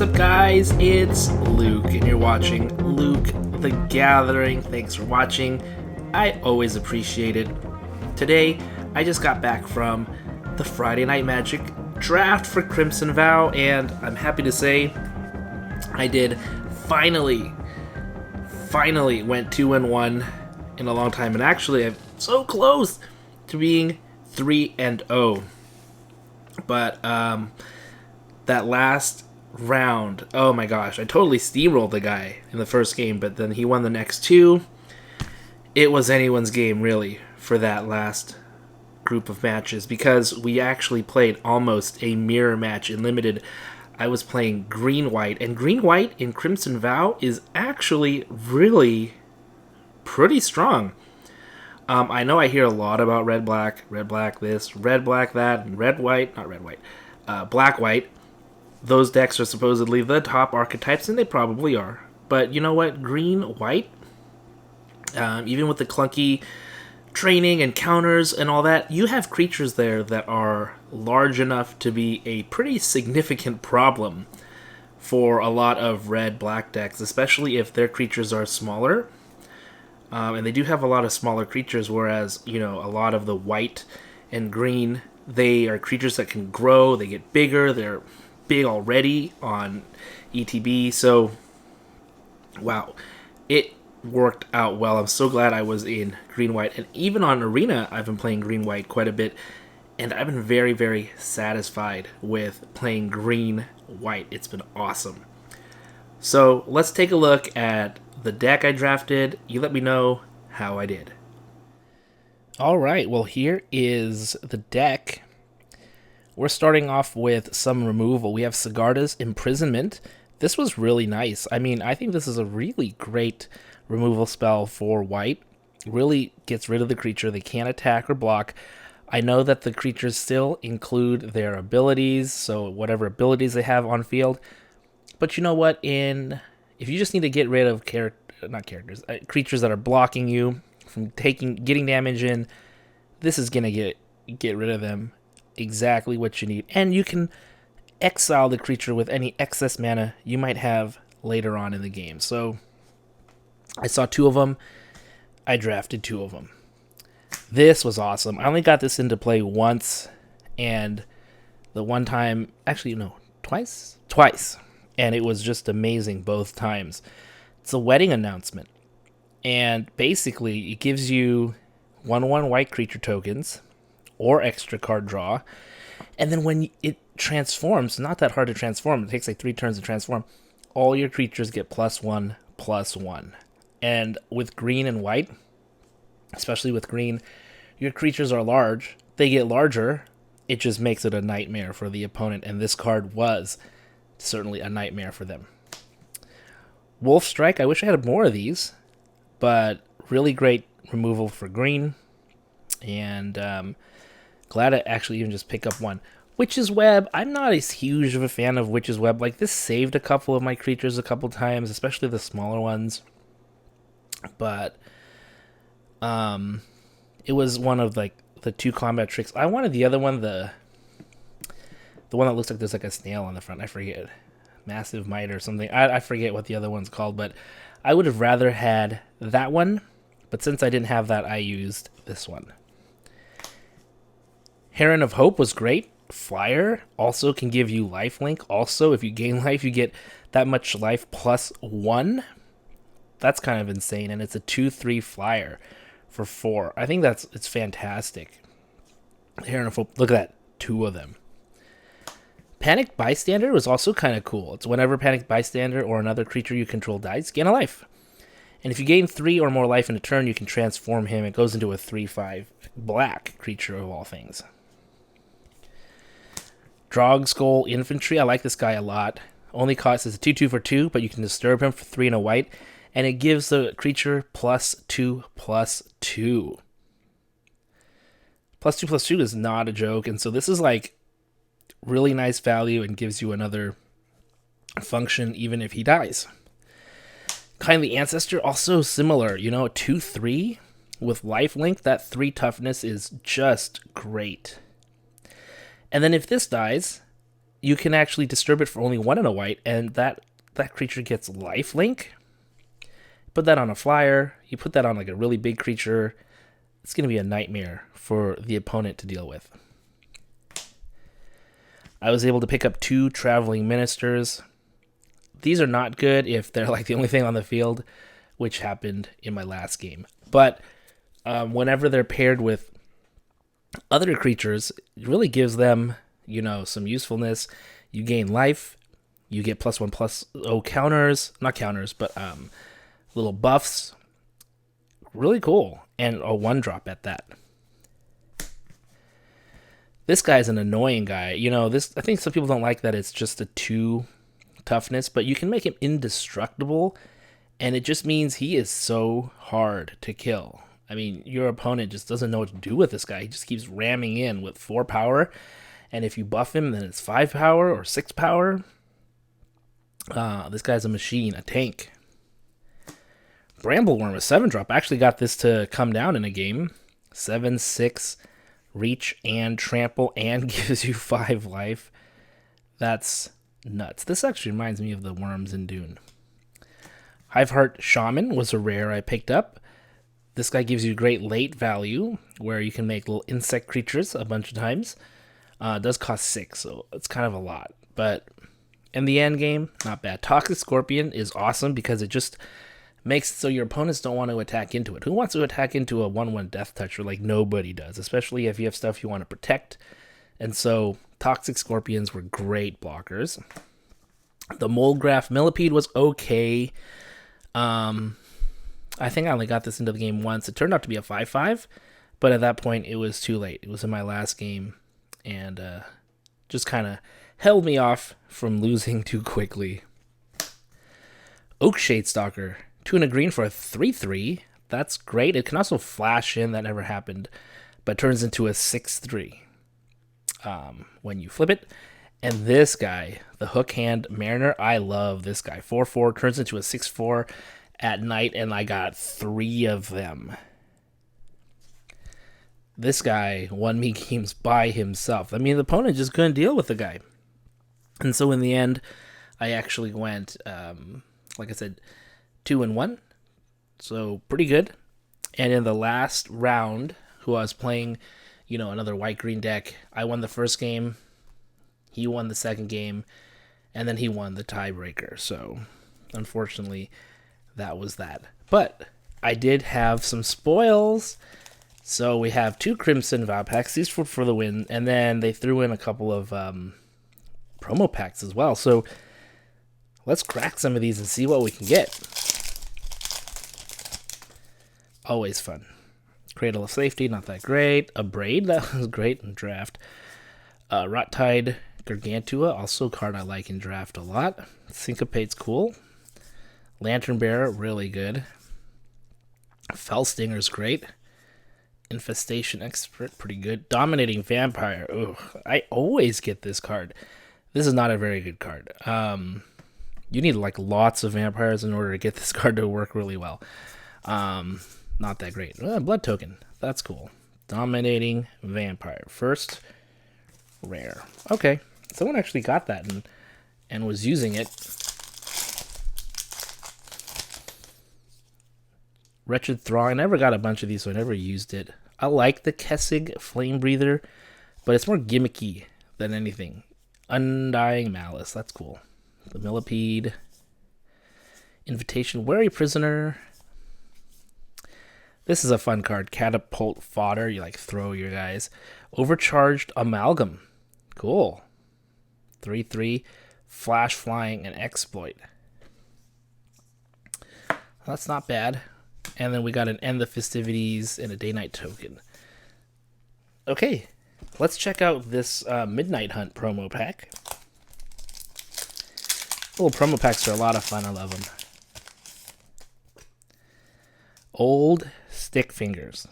What's up, guys? It's Luke, and you're watching Luke the Gathering. Thanks for watching. I always appreciate it. Today, I just got back from the Friday Night Magic draft for Crimson Vow, and I'm happy to say I did finally went 2-1 in a long time, and actually I'm so close to being 3-0. But that last round, oh my gosh, I totally steamrolled the guy in the first game, but then he won the next two. It was anyone's game, really, for that last group of matches, because we actually played almost a mirror match in Limited. I was playing green-white, and green-white in Crimson Vow is actually really pretty strong. I know I hear a lot about red-black this, red-black that, and black-white. Those decks are supposedly the top archetypes, and they probably are. But you know what? Green-white, even with the clunky training and counters and all that, you have creatures there that are large enough to be a pretty significant problem for a lot of red-black decks, especially if their creatures are smaller. And they do have a lot of smaller creatures, whereas, you know, a lot of the white and green, they are creatures that can grow, they get bigger, they're big already on ETB, so wow, it worked out well. I'm so glad I was in green-white, and even on Arena, I've been playing green-white quite a bit, and I've been very, very satisfied with playing green-white. It's been awesome. So let's take a look at the deck I drafted. You let me know how I did. Alright, well, here is the deck. We're starting off with some removal. We have Sigarda's Imprisonment. This was really nice. I mean, I think this is a really great removal spell for white. Really gets rid of the creature. They can't attack or block. I know that the creatures still include their abilities, so whatever abilities they have on field. But you know what? If you just need to get rid of creatures that are blocking you from getting damage in, this is gonna get rid of them. Exactly what you need. And you can exile the creature with any excess mana you might have later on in the game. So I saw two of them. I drafted two of them. This was awesome. I only got this into play once, and the one time, actually no, twice, and it was just amazing both times. It's a wedding announcement, and basically it gives you 1/1 white creature tokens or extra card draw, and then when it transforms, not that hard to transform, it takes like 3 turns to transform, all your creatures get +1/+1. And with green and white, especially with green, your creatures are large, they get larger, it just makes it a nightmare for the opponent, and this card was certainly a nightmare for them. Wolf Strike, I wish I had more of these, but really great removal for green, and glad I actually even just pick up one. Witch's Web, I'm not as huge of a fan of Witch's Web. Like, this saved a couple of my creatures a couple times, especially the smaller ones. But it was one of like the 2 combat tricks. I wanted the other one, the one that looks like there's like a snail on the front. I forget. Massive Might or something. I forget what the other one's called, but I would have rather had that one. But since I didn't have that, I used this one. Heron of Hope was great. Flyer also can give you lifelink. Also, if you gain life, you get that much life +1. That's kind of insane, and it's a 2/3 flyer for 4. I think it's fantastic. Heron of Hope, look at that, 2 of them. Panic Bystander was also kind of cool. It's whenever Panic Bystander or another creature you control dies, gain a life. And if you gain 3 or more life in a turn, you can transform him. It goes into a 3/5 black creature of all things. Drogskull Infantry, I like this guy a lot. Only cost is a 2/2 for 2, but you can disturb him for 3 and a white, and it gives the creature +2/+2. +2/+2 is not a joke, and so this is like really nice value and gives you another function even if he dies. Kindly Ancestor, also similar, 2/3 with lifelink. That 3 toughness is just great. And then if this dies, you can actually disturb it for only 1 and a white, and that creature gets lifelink. Put that on a flyer. You put that on like a really big creature. It's going to be a nightmare for the opponent to deal with. I was able to pick up 2 Traveling Ministers. These are not good if they're like the only thing on the field, which happened in my last game. But whenever they're paired with other creatures, it really gives them, some usefulness. You gain life. You get +1/+0 counters. Not counters, but little buffs. Really cool. And a 1-drop at that. This guy's an annoying guy. I think some people don't like that it's just a 2 toughness, but you can make him indestructible, and it just means he is so hard to kill. I mean, your opponent just doesn't know what to do with this guy. He just keeps ramming in with 4 power, and if you buff him, then it's 5 power or 6 power. This guy's a machine, a tank. Brambleworm, a 7-drop. I actually got this to come down in a game. 7/6 reach and trample and gives you 5 life. That's nuts. This actually reminds me of the worms in Dune. Hiveheart Shaman was a rare I picked up. This guy gives you great late value, where you can make little insect creatures a bunch of times. It does cost 6, so it's kind of a lot. But in the end game, not bad. Toxic Scorpion is awesome because it just makes it so your opponents don't want to attack into it. Who wants to attack into a 1/1 Death Toucher? Like, nobody does, especially if you have stuff you want to protect. And so Toxic Scorpions were great blockers. The Moldgraph Millipede was okay. I think I only got this into the game once. It turned out to be a 5/5, but at that point it was too late. It was in my last game, and just kind of held me off from losing too quickly. Oakshade Stalker, 2 and a green for a 3/3. That's great. It can also flash in. That never happened, but turns into a 6/3 when you flip it. And this guy, the Hook Hand Mariner, I love this guy. 4/4 turns into a 6/4 at night, and I got 3 of them. This guy won me games by himself. I mean, the opponent just couldn't deal with the guy. And so in the end, I actually went, like I said, 2-1. So pretty good. And in the last round, who I was playing, another white-green deck, I won the first game. He won the second game, and then he won the tiebreaker. So, unfortunately, that was that. But I did have some spoils. So we have 2 Crimson Vow Packs. These were for the win, and then they threw in a couple of promo packs as well. So let's crack some of these and see what we can get. Always fun. Cradle of Safety, not that great. A Braid, that was great in draft. Rottide Gargantua, also a card I like in draft a lot. Syncopate's cool. Lantern Bearer, really good. Fellstinger's great. Infestation Expert, pretty good. Dominating Vampire, I always get this card. This is not a very good card. You need like lots of vampires in order to get this card to work really well. Not that great. Blood Token, that's cool. Dominating Vampire, first rare. Okay, someone actually got that and was using it. Wretched Throng. I never got a bunch of these, so I never used it. I like the Kessig Flame Breather, but it's more gimmicky than anything. Undying Malice, that's cool. The Millipede. Invitation Wary Prisoner. This is a fun card. Catapult Fodder. You like throw your guys. Overcharged Amalgam. Cool. 3/3. Flash Flying and Exploit. That's not bad. And then we got an End the Festivities and a Day-Night Token. Okay, let's check out this Midnight Hunt promo pack. Little promo packs are a lot of fun. I love them. Old Stick Fingers.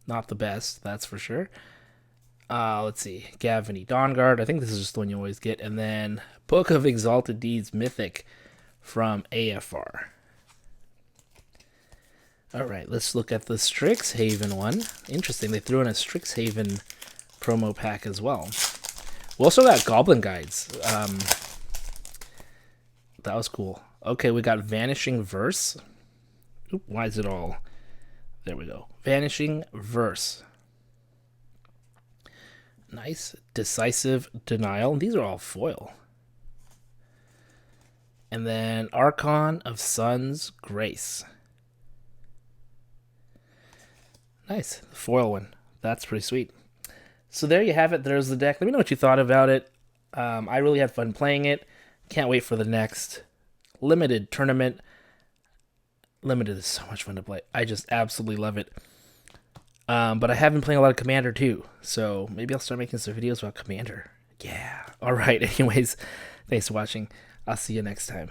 Not the best, that's for sure. Let's see. Gavany Dawnguard. I think this is just the one you always get. And then Book of Exalted Deeds Mythic from AFR. All right, let's look at the Strixhaven one. Interesting, they threw in a Strixhaven promo pack as well. We also got Goblin Guides. That was cool. Okay, we got Vanishing Verse. Oop, why is it all... There we go. Vanishing Verse. Nice. Decisive Denial. These are all foil. And then Archon of Sun's Grace. Nice. The foil one. That's pretty sweet. So there you have it. There's the deck. Let me know what you thought about it. I really had fun playing it. Can't wait for the next limited tournament. Limited is so much fun to play. I just absolutely love it. But I have been playing a lot of Commander too. So maybe I'll start making some videos about Commander. Yeah. All right. Anyways, thanks for watching. I'll see you next time.